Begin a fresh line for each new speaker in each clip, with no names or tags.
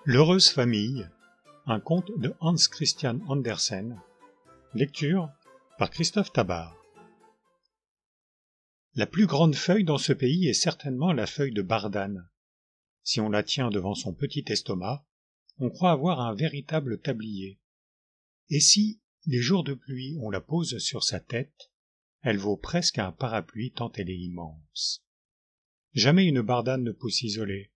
L'heureuse famille, un conte de Hans Christian Andersen, lecture par Christophe Tabar. La plus grande feuille dans ce pays est certainement la feuille de bardane. Si on la tient devant son petit estomac, on croit avoir un véritable tablier. Et si, les jours de pluie, on la pose sur sa tête, elle vaut presque un parapluie tant elle est immense. Jamais une bardane ne pousse isolée.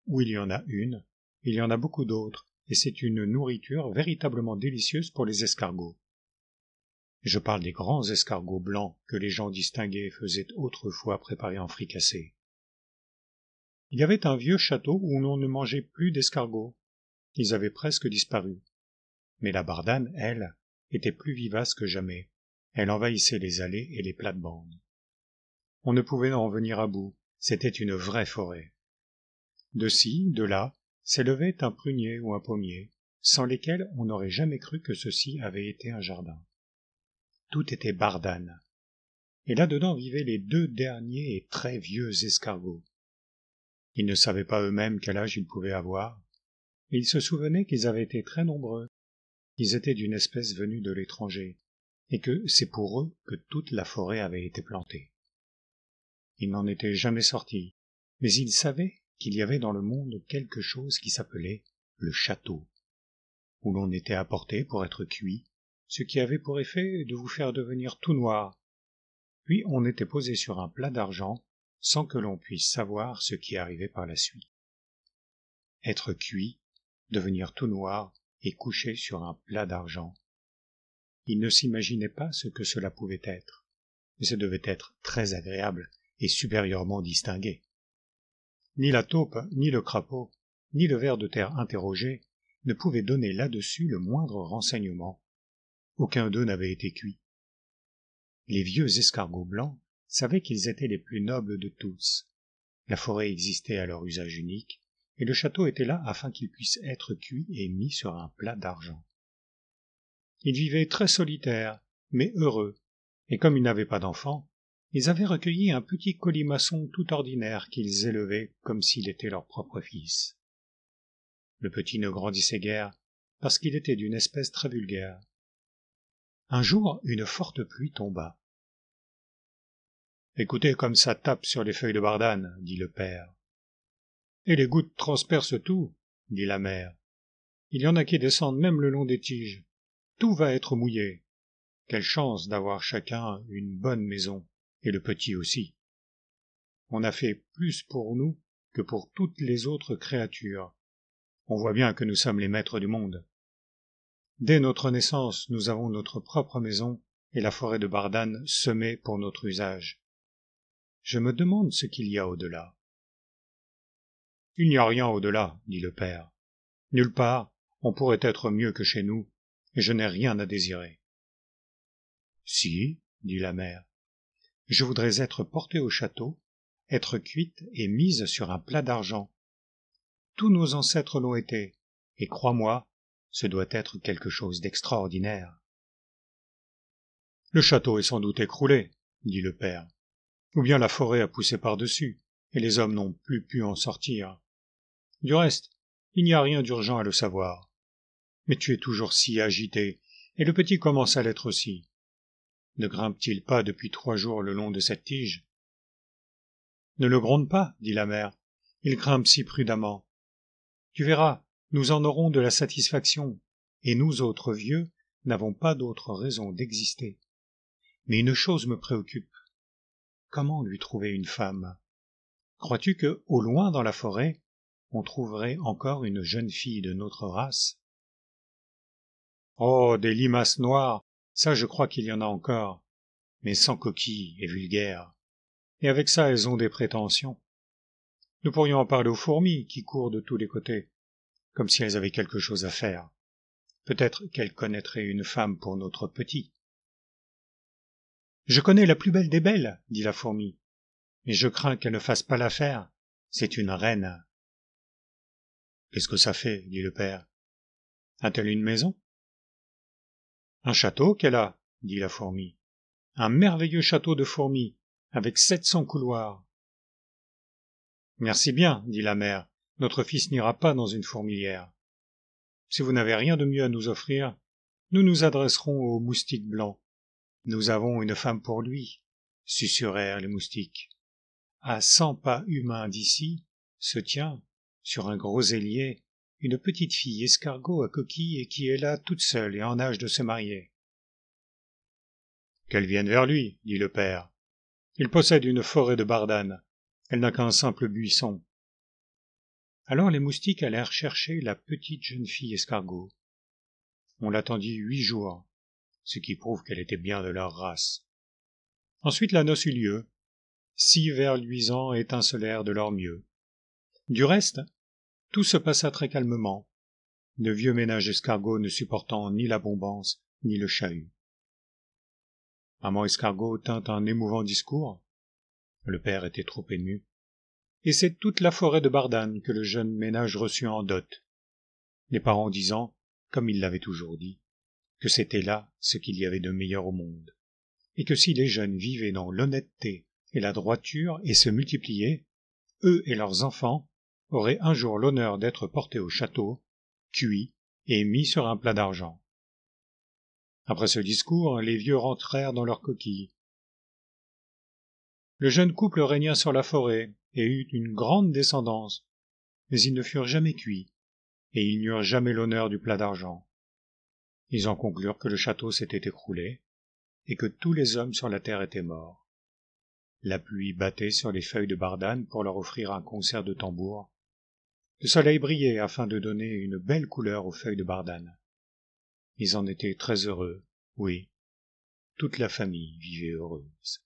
Où il y en a une, il y en a beaucoup d'autres, et c'est une nourriture véritablement délicieuse pour les escargots. Je parle des grands escargots blancs que les gens distingués faisaient autrefois préparer en fricassé. Il y avait un vieux château où l'on ne mangeait plus d'escargots. Ils avaient presque disparu. Mais la bardane, elle, était plus vivace que jamais. Elle envahissait les allées et les plates-bandes. On ne pouvait en venir à bout. C'était une vraie forêt. De ci, de là, s'élevait un prunier ou un pommier, sans lesquels on n'aurait jamais cru que ceci avait été un jardin. Tout était bardane. Et là-dedans vivaient les deux derniers et très vieux escargots. Ils ne savaient pas eux-mêmes quel âge ils pouvaient avoir, et ils se souvenaient qu'ils avaient été très nombreux. Ils étaient d'une espèce venue de l'étranger, et que c'est pour eux que toute la forêt avait été plantée. Ils n'en étaient jamais sortis, mais ils savaient qu'il y avait dans le monde quelque chose qui s'appelait le château, où l'on était apporté pour être cuit, ce qui avait pour effet de vous faire devenir tout noir. Puis on était posé sur un plat d'argent, sans que l'on puisse savoir ce qui arrivait par la suite. Être cuit, devenir tout noir et couché sur un plat d'argent. Il ne s'imaginait pas ce que cela pouvait être, mais ce devait être très agréable et supérieurement distingué. Ni la taupe, ni le crapaud, ni le ver de terre interrogé ne pouvaient donner là-dessus le moindre renseignement. Aucun d'eux n'avait été cuit. Les vieux escargots blancs savaient qu'ils étaient les plus nobles de tous. La forêt existait à leur usage unique, et le château était là afin qu'ils puissent être cuits et mis sur un plat d'argent. Ils vivaient très solitaires, mais heureux, et comme ils n'avaient pas d'enfants, ils avaient recueilli un petit colimaçon tout ordinaire qu'ils élevaient comme s'il était leur propre fils. Le petit ne grandissait guère, parce qu'il était d'une espèce très vulgaire. Un jour, une forte pluie tomba. « Écoutez comme ça tape sur les feuilles de bardane, » dit le père. « Et les gouttes transpercent tout, » dit la mère. « Il y en a qui descendent même le long des tiges. Tout va être mouillé. Quelle chance d'avoir chacun une bonne maison, et le petit aussi. On a fait plus pour nous que pour toutes les autres créatures. On voit bien que nous sommes les maîtres du monde. Dès notre naissance, nous avons notre propre maison et la forêt de bardane semée pour notre usage. Je me demande ce qu'il y a au-delà. » « Il n'y a rien au-delà, » dit le père. « Nulle part, on pourrait être mieux que chez nous, et je n'ai rien à désirer. »« Si, » dit la mère, « je voudrais être portée au château, être cuite et mise sur un plat d'argent. Tous nos ancêtres l'ont été, et crois-moi, ce doit être quelque chose d'extraordinaire. »« Le château est sans doute écroulé, » dit le père, « ou bien la forêt a poussé par-dessus, et les hommes n'ont plus pu en sortir. Du reste, il n'y a rien d'urgent à le savoir. Mais tu es toujours si agité, et le petit commence à l'être aussi. Ne grimpe-t-il pas depuis 3 jours le long de cette tige ? » ?»« Ne le gronde pas, » dit la mère, « il grimpe si prudemment. Tu verras, nous en aurons de la satisfaction, et nous autres vieux n'avons pas d'autre raison d'exister. Mais une chose me préoccupe. Comment lui trouver une femme ? Crois-tu que, au loin dans la forêt, on trouverait encore une jeune fille de notre race ? » ?»« Oh, des limaces noires, ça je crois qu'il y en a encore, mais sans coquilles et vulgaires. Et avec ça elles ont des prétentions. Nous pourrions en parler aux fourmis qui courent de tous les côtés, comme si elles avaient quelque chose à faire. Peut-être qu'elles connaîtraient une femme pour notre petit. »« Je connais la plus belle des belles, » dit la fourmi, « mais je crains qu'elle ne fasse pas l'affaire. C'est une reine. »« Qu'est-ce que ça fait, » dit le père. « A-t-elle une maison ? » ?»« Un château qu'elle a, » dit la fourmi. « Un merveilleux château de fourmis, avec 700 couloirs. »« Merci bien, » dit la mère, notre fils n'ira pas dans une fourmilière. Si vous n'avez rien de mieux à nous offrir, nous nous adresserons aux moustiques blancs. Nous avons une femme pour lui, susurrèrent les moustiques. À 100 pas humains d'ici se tient, sur un gros ailier, une petite fille escargot à coquille et qui est là toute seule et en âge de se marier. Qu'elle vienne vers lui, dit le père. Il possède une forêt de bardanes. Elle n'a qu'un simple buisson. Alors les moustiques allèrent chercher la petite jeune fille escargot. On l'attendit 8 jours, ce qui prouve qu'elle était bien de leur race. Ensuite la noce eut lieu. 6 vers luisants étincelèrent de leur mieux. Du reste, tout se passa très calmement, le vieux ménage escargot ne supportant ni la bombance ni le chahut. Maman escargot tint un émouvant discours. Le père était trop ému. Et c'est toute la forêt de bardanes que le jeune ménage reçut en dot, les parents disant, comme ils l'avaient toujours dit, que c'était là ce qu'il y avait de meilleur au monde, et que si les jeunes vivaient dans l'honnêteté et la droiture et se multipliaient, eux et leurs enfants auraient un jour l'honneur d'être portés au château, cuits et mis sur un plat d'argent. Après ce discours, les vieux rentrèrent dans leurs coquilles. Le jeune couple régna sur la forêt et eut une grande descendance, mais ils ne furent jamais cuits, et ils n'eurent jamais l'honneur du plat d'argent. Ils en conclurent que le château s'était écroulé, et que tous les hommes sur la terre étaient morts. La pluie battait sur les feuilles de bardane pour leur offrir un concert de tambours. Le soleil brillait afin de donner une belle couleur aux feuilles de bardane. Ils en étaient très heureux, oui, toute la famille vivait heureuse.